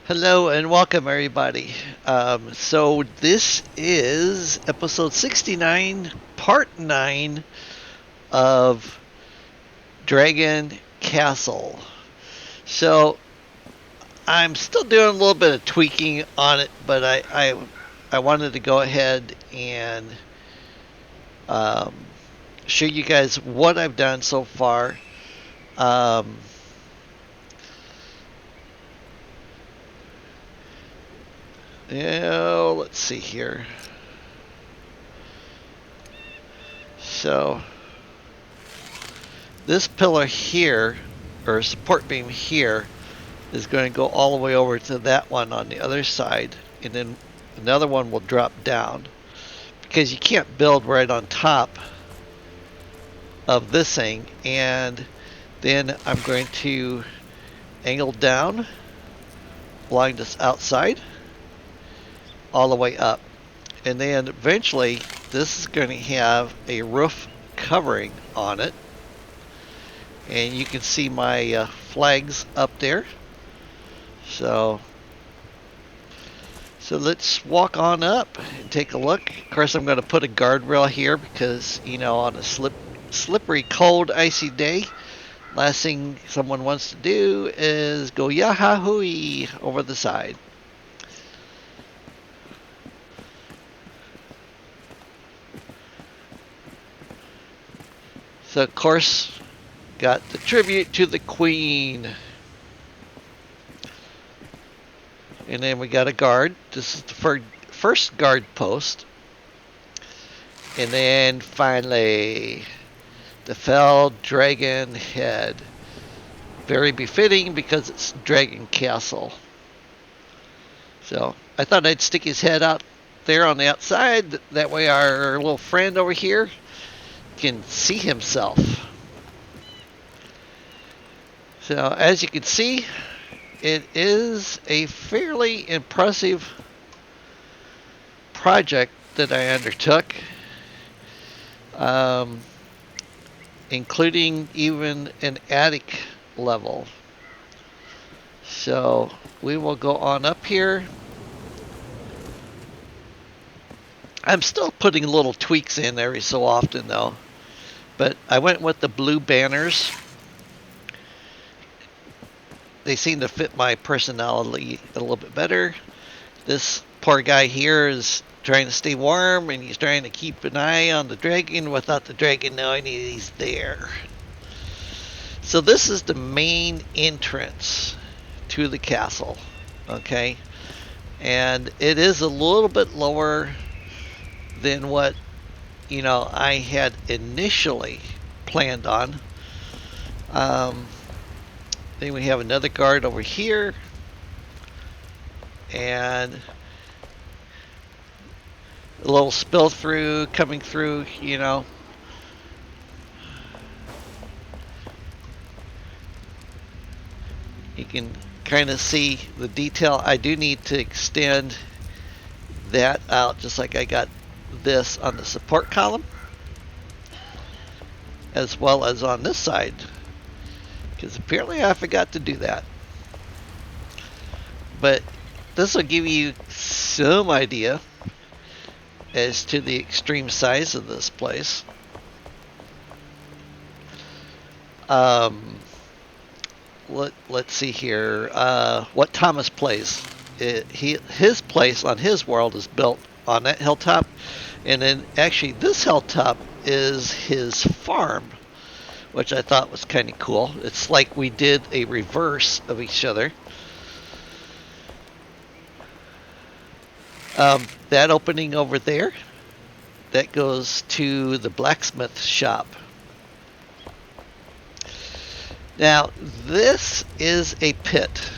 Hello and welcome, everybody. So, this is episode 69, part 9 of Dragon Castle. So, I'm still doing a little bit of tweaking on it, but I wanted to go ahead and um, show you guys what I've done so far. Um, let's see here. So, this pillar here, or support beam here, is going to go all the way over to that one on the other side, and then another one will drop down because you can't build right on top of this thing. And then I'm going to angle down along this outside all the way up, and then eventually this is going to have a roof covering on it, and you can see my flags up there. So let's walk on up and take a look. Of course, I'm going to put a guardrail here because, on a slippery, cold, icy day, last thing someone wants to do is go yahoo over the side. So, of course, got the tribute to the Queen. And then we got a guard. This is the first guard post. And then finally, the felled dragon head. Very befitting because it's Dragon Castle. So I thought I'd stick his head out there on the outside. That way our little friend over here can see himself. So as you can see, it is a fairly impressive project that I undertook, including even an attic level. So we will go on up here. I'm still putting little tweaks in every so often though, but I went with the blue banners. They seem to fit my personality a little bit better. This poor guy here is trying to stay warm, and he's trying to keep an eye on the dragon without the dragon knowing he's there. So this is the main entrance to the castle, okay? And it is a little bit lower than what, I had initially planned on. Then we have another guard over here, and a little spill through coming through, You can kind of see the detail. I do need to extend that out just like I got this on the support column, as well as on this side, because apparently I forgot to do that. But this will give you some idea as to the extreme size of this place. Let's see here. What Thomas plays. His place on his world is built on that hilltop, and then actually this hilltop is his farm, which I thought was kind of cool. It's like we did a reverse of each other. That opening over there, that goes to the blacksmith shop. Now, this is a pit.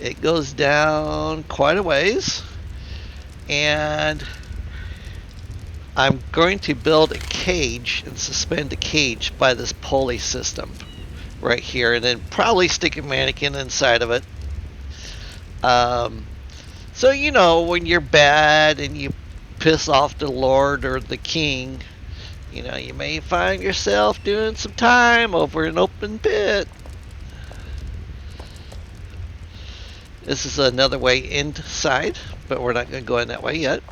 It goes down quite a ways, and I'm going to build a cage and suspend a cage by this pulley system right here, and then probably stick a mannequin inside of it. So, when you're bad and you piss off the Lord or the King, you may find yourself doing some time over an open pit. This is another way inside, but we're not going to go in that way yet.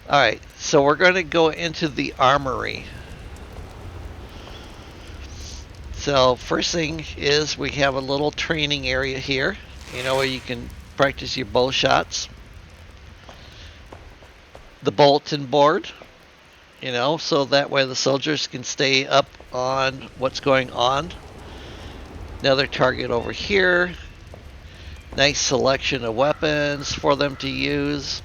Alright, so we're going to go into the armory. So first thing is we have a little training area here, where you can practice your bow shots. The bulletin board, so that way the soldiers can stay up on what's going on. Another target over here. Nice selection of weapons for them to use.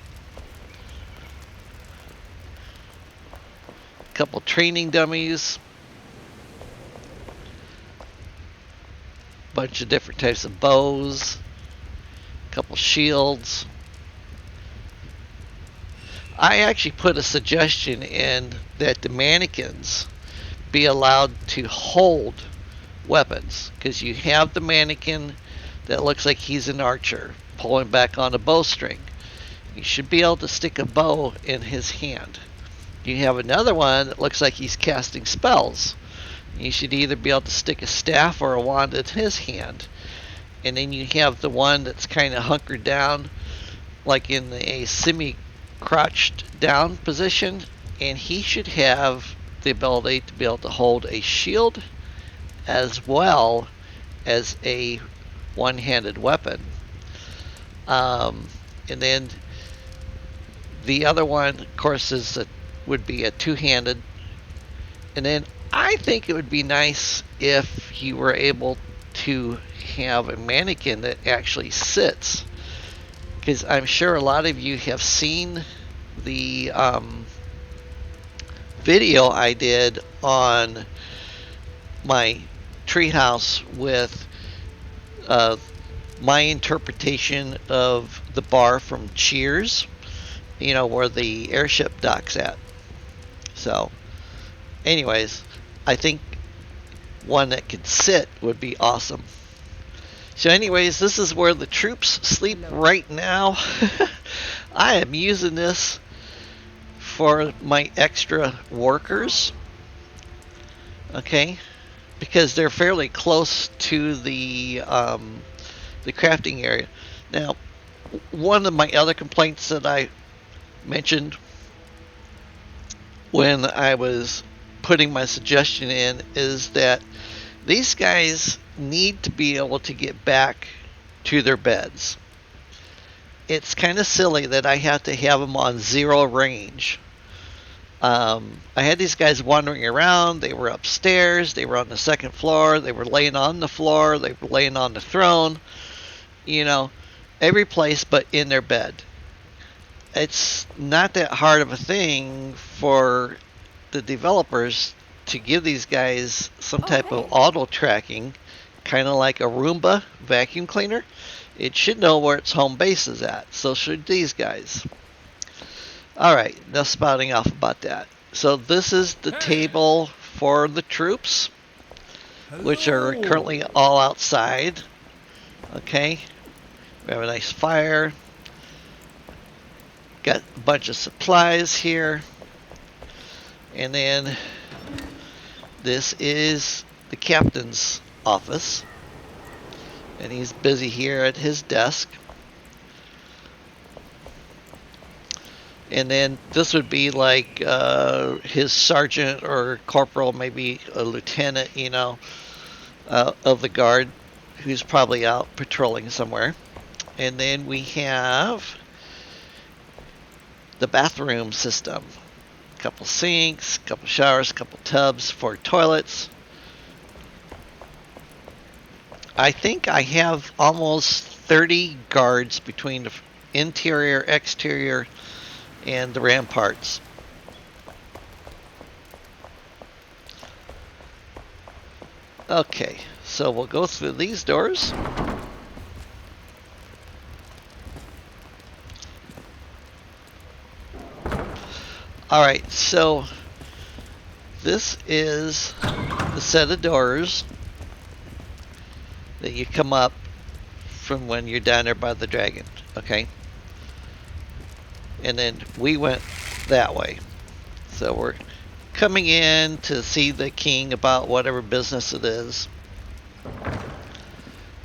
A couple training dummies. Bunch of different types of bows. A couple shields. I actually put a suggestion in that the mannequins be allowed to hold weapons, because you have the mannequin that looks like he's an archer pulling back on a bowstring. You should be able to stick a bow in his hand. You have another one that looks like he's casting spells. You should either be able to stick a staff or a wand in his hand. And then you have the one that's kind of hunkered down, like in a semi-crouched down position, and he should have the ability to be able to hold a shield as well as a one-handed weapon. And then the other one, of course, would be a two-handed. And then I think it would be nice if you were able to have a mannequin that actually sits, because I'm sure a lot of you have seen the video I did on my treehouse with my interpretation of the bar from Cheers, where the airship docks at. So anyways, I think one that could sit would be awesome. So anyways, this is where the troops sleep right now. I am using this for my extra workers, okay, because they're fairly close to the crafting area. Now, one of my other complaints that I mentioned when I was putting my suggestion in is that these guys need to be able to get back to their beds. It's kind of silly that I have to have them on zero range. I had these guys wandering around. They were upstairs. They were on the second floor. They were laying on the floor. They were laying on the throne. Every place but in their bed. It's not that hard of a thing for the developers to give these guys some type of auto tracking, kind of like a Roomba vacuum cleaner. It should know where its home base is at. So should these guys. Alright, enough spouting off about that. So this is the table for the troops, which are currently all outside. Okay, we have a nice fire. Got a bunch of supplies here. And then this is the captain's office. And he's busy here at his desk. And then this would be like his sergeant or corporal, maybe a lieutenant, of the guard, who's probably out patrolling somewhere. And then we have the bathroom system. A couple sinks, a couple showers, a couple tubs, 4 toilets. I think I have almost 30 guards between the interior, exterior, and the ramparts. Okay, so we'll go through these doors. Alright, so this is the set of doors that you come up from when you're down there by the dragon, okay? And then we went that way. So we're coming in to see the king about whatever business it is.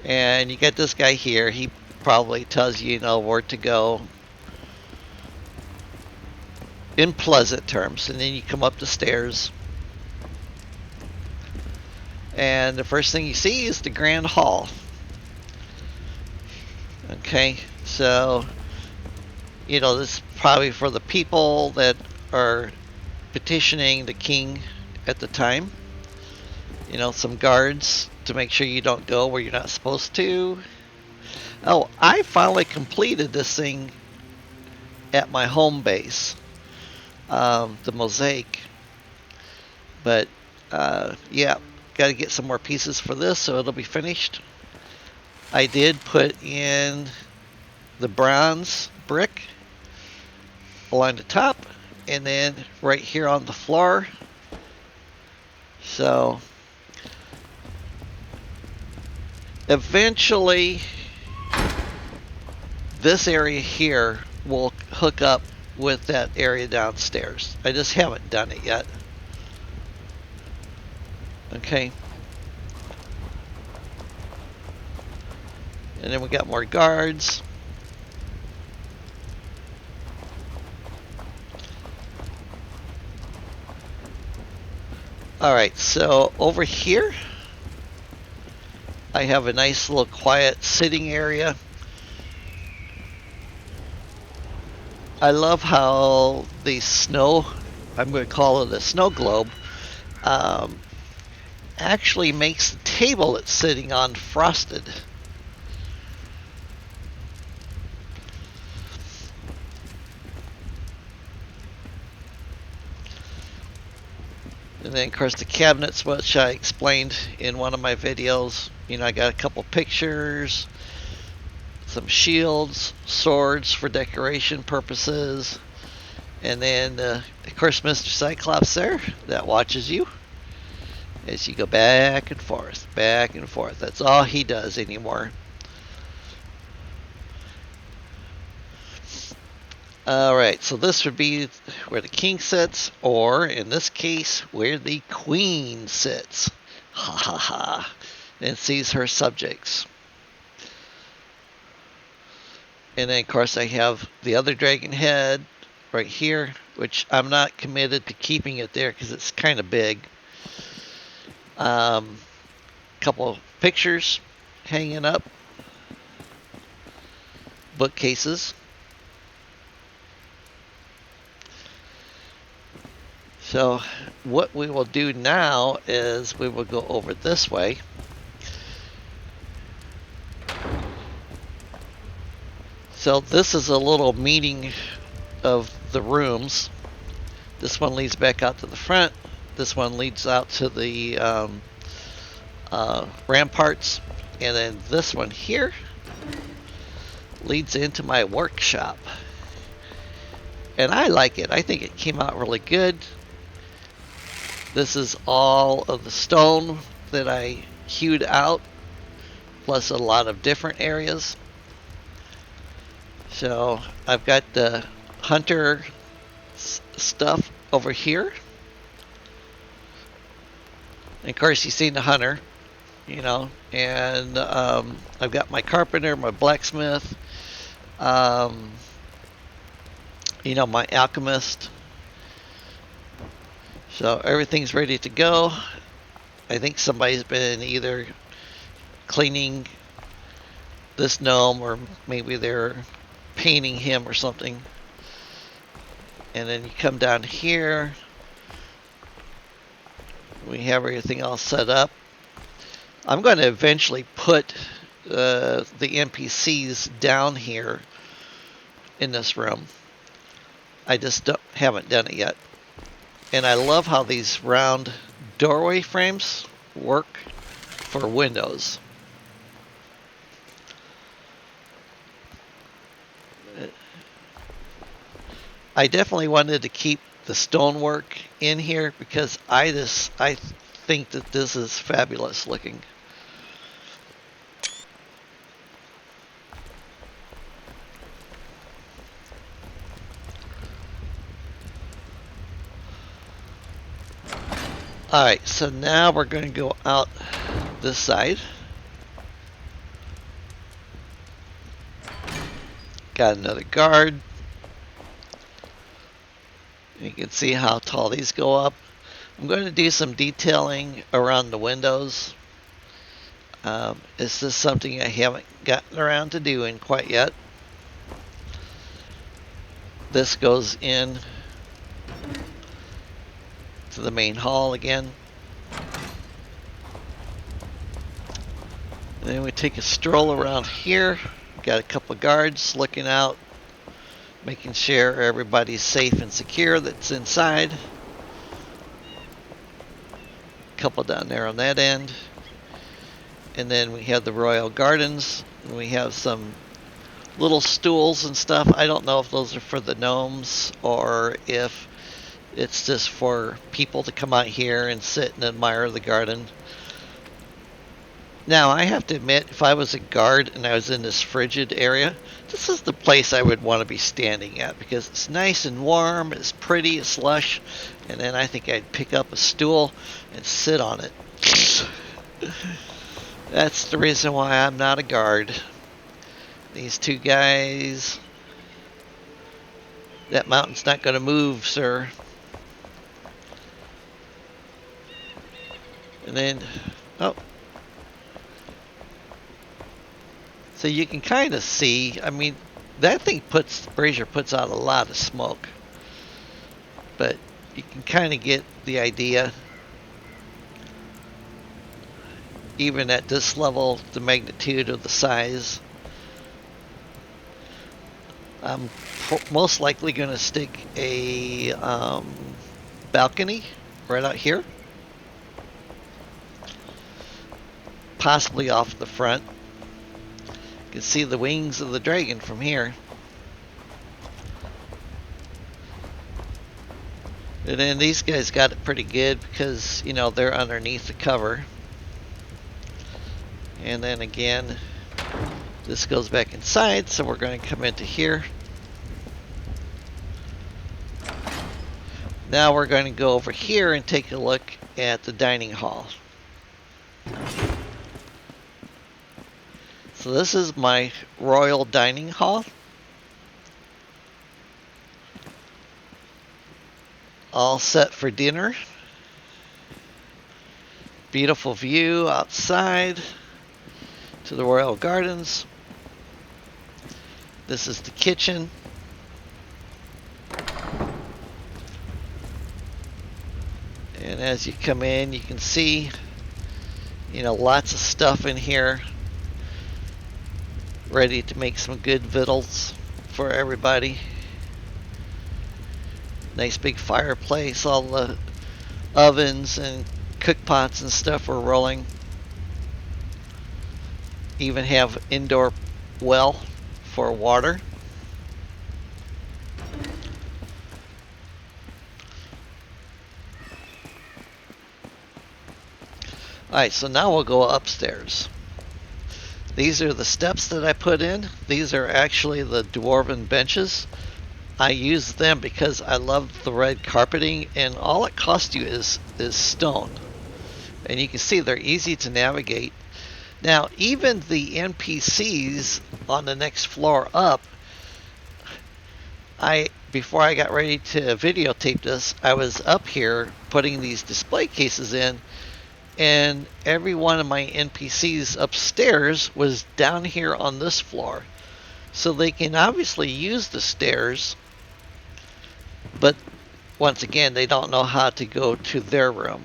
And you get this guy here. He probably tells you, you know, where to go in pleasant terms. And then you come up the stairs. And the first thing you see is the Grand Hall. Okay, so, you know, this is probably for the people that are petitioning the king at the time. You know, some guards to make sure you don't go where you're not supposed to. Oh, I finally completed this thing at my home base, the mosaic. But yeah, got to get some more pieces for this so it'll be finished. I did put in the bronze brick along the top and then right here on the floor. So eventually this area here will hook up with that area downstairs. I just haven't done it yet. Okay. And then we got more guards. Alright, so over here I have a nice little quiet sitting area. I love how the snow, I'm going to call it a snow globe, actually makes the table it's sitting on frosted. And then, of course, the cabinets, which I explained in one of my videos. You know, I got a couple pictures, some shields, swords for decoration purposes, and then, of course, Mr. Cyclops there that watches you as you go back and forth, back and forth. That's all he does anymore. Alright, so this would be where the king sits, or in this case, where the queen sits. Ha ha ha. And sees her subjects. And then, of course, I have the other dragon head right here, which I'm not committed to keeping it there because it's kind of big. Couple pictures hanging up. Bookcases. So what we will do now is we will go over this way. So this is a little meeting of the rooms. This one leads back out to the front. This one leads out to the ramparts. And then this one here leads into my workshop. And I like it. I think it came out really good. This is all of the stone that I hewed out, plus a lot of different areas. So I've got the hunter stuff over here. And of course, you've seen the hunter, you know, and I've got my carpenter, my blacksmith, you know, my alchemist. So everything's ready to go. I think somebody's been either cleaning this gnome or maybe they're painting him or something. And then you come down here. We have everything all set up. I'm going to eventually put the NPCs down here in this room. I just haven't done it yet. And I love how these round doorway frames work for windows. I definitely wanted to keep the stonework in here because I think that this is fabulous looking. Alright, so now we're going to go out this side. Got another guard. You can see how tall these go up. I'm going to do some detailing around the windows. This is something I haven't gotten around to doing quite yet. This goes in to the main hall again. And then we take a stroll around here. Got a couple of guards looking out, making sure everybody's safe and secure that's inside. A couple down there on that end. And then we have the Royal Gardens. And we have some little stools and stuff. I don't know if those are for the gnomes or if it's just for people to come out here and sit and admire the garden. Now, I have to admit, if I was a guard and I was in this frigid area, this is the place I would want to be standing at because it's nice and warm, it's pretty, it's lush, and then I think I'd pick up a stool and sit on it. That's the reason why I'm not a guard. These two guys... That mountain's not going to move, sir. And then... Oh. So you can kind of see, I mean, that thing brazier puts out a lot of smoke. But you can kind of get the idea. Even at this level, the magnitude of the size. I'm most likely going to stick a balcony right out here. Possibly off the front. You can see the wings of the dragon from here. And then these guys got it pretty good because, you know, they're underneath the cover. And then again, this goes back inside, so we're going to come into here. Now we're going to go over here and take a look at the dining hall. So this is my royal dining hall. All set for dinner. Beautiful view outside to the royal gardens. This is the kitchen. And as you come in, you can see, you know, lots of stuff in here. Ready to make some good victuals for everybody. Nice big fireplace, all the ovens and cook pots and stuff are rolling. Even have indoor well for water. Alright, so now we'll go upstairs. These are the steps that I put in. These are actually the dwarven benches. I use them because I love the red carpeting, and all it costs you is stone. And you can see they're easy to navigate. Now, even the NPCs on the next floor up, before I got ready to videotape this, I was up here putting these display cases in, and every one of my NPCs upstairs was down here on this floor. So they can obviously use the stairs, but once again, they don't know how to go to their room.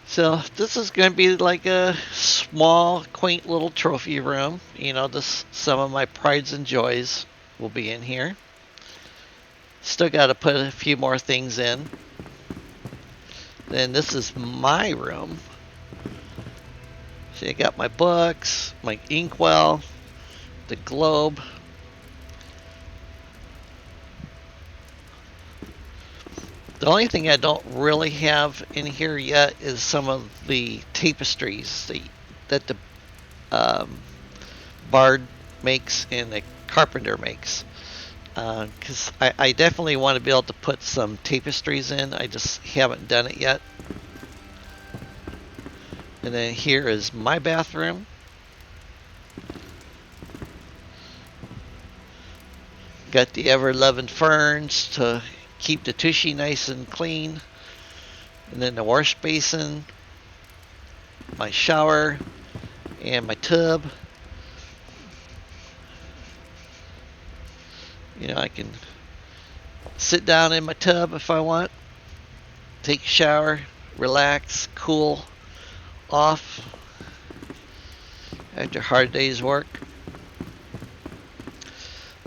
So this is going to be like a small, quaint little trophy room. You know, some of my prides and joys will be in here. Still got to put a few more things in. Then this is my room. So I got my books, my inkwell, the globe. The only thing I don't really have in here yet is some of the tapestries that the bard makes and the carpenter makes. Because I definitely want to be able to put some tapestries in. I just haven't done it yet. And then here is my bathroom. Got the ever-loving ferns to keep the tushy nice and clean. And then the wash basin, my shower, and my tub. You know, I can sit down in my tub if I want, take a shower, relax, cool off after a hard day's work.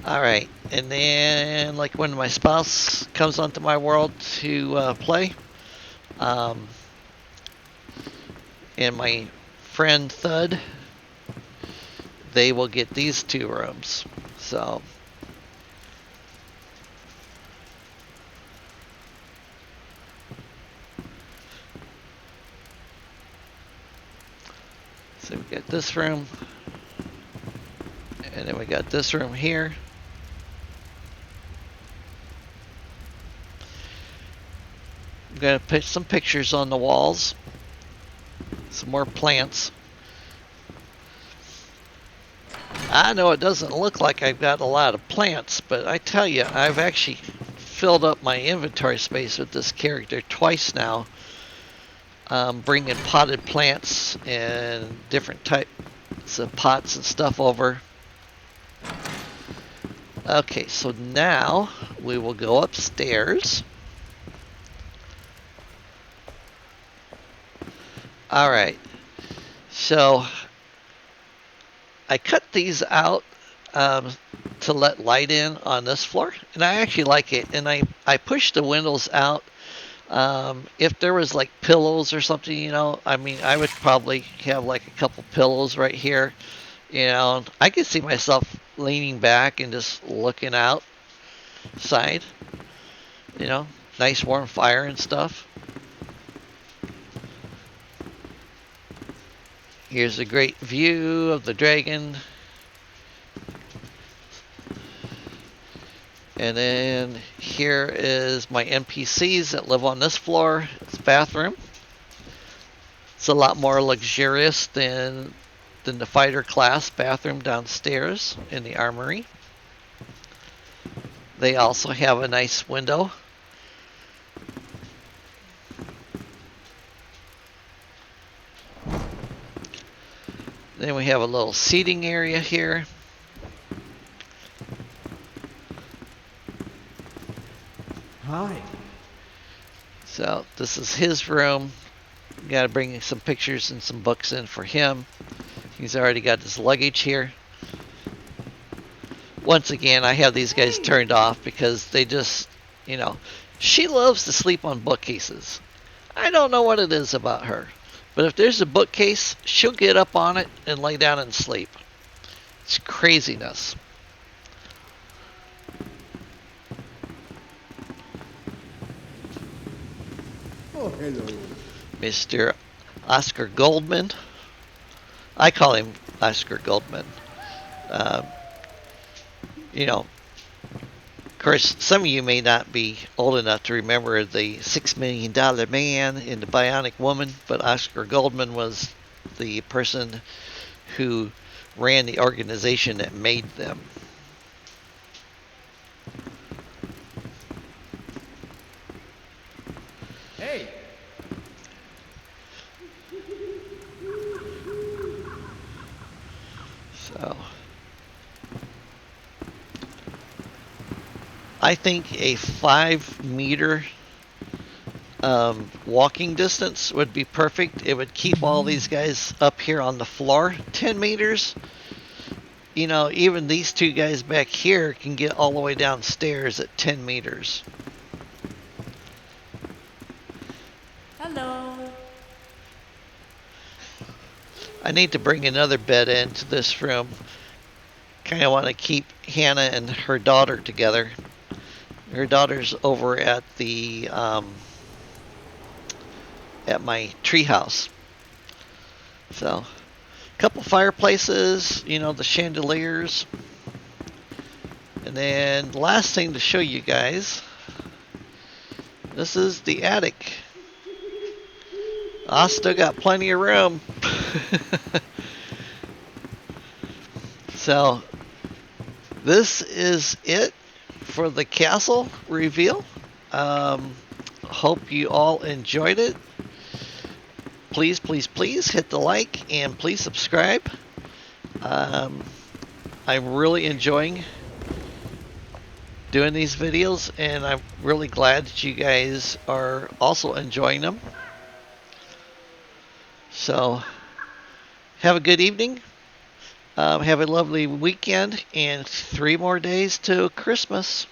All right, and then like when my spouse comes onto my world to play, um, and my friend Thud, they will get these 2 rooms. So we got this room, and then we got this room here. I'm going to put some pictures on the walls, some more plants. I know it doesn't look like I've got a lot of plants, but I tell you, I've actually filled up my inventory space with this character twice now, bringing potted plants and different types of pots and stuff over. Okay, so now we will go upstairs. All right, so I cut these out to let light in on this floor, and I actually like it. And I pushed the windows out. If there was like pillows or something, you know, I mean, I would probably have like a couple pillows right here. You know, I could see myself leaning back and just looking outside. You know, nice warm fire and stuff. Here's a great view of the dragon. And then here is my NPCs that live on this floor. It's bathroom. It's a lot more luxurious than the fighter class bathroom downstairs in the armory. They also have a nice window. Then we have a little seating area here. Hi. So this is his room. Got to bring some pictures and some books in for him. He's already got his luggage here. Once again, I have these guys turned off because they just, you know, she loves to sleep on bookcases. I don't know what it is about her, but if there's a bookcase, she'll get up on it and lay down and sleep. It's craziness. Oh, hello. Mr. Oscar Goldman. I call him Oscar Goldman. You know, of course, some of you may not be old enough to remember the $6 Million Man in The Bionic Woman, but Oscar Goldman was the person who ran the organization that made them. Hey. So I think a 5-meter walking distance would be perfect. It would keep all these guys up here on the floor. 10 meters, you know, even these 2 guys back here can get all the way downstairs at 10 meters. Hello. I need to bring another bed into this room. Kind of want to keep Hannah and her daughter together. Her daughter's over at the at my treehouse. So, a couple fireplaces, you know, the chandeliers. And then the last thing to show you guys, this is the attic. I still got plenty of room. So, this is it for the castle reveal. Um, Hope you all enjoyed it. Please, please, please hit the like and please subscribe. Um, I'm really enjoying doing these videos, and I'm really glad that you guys are also enjoying them. So, have a good evening. Have a lovely weekend, and 3 more days to Christmas.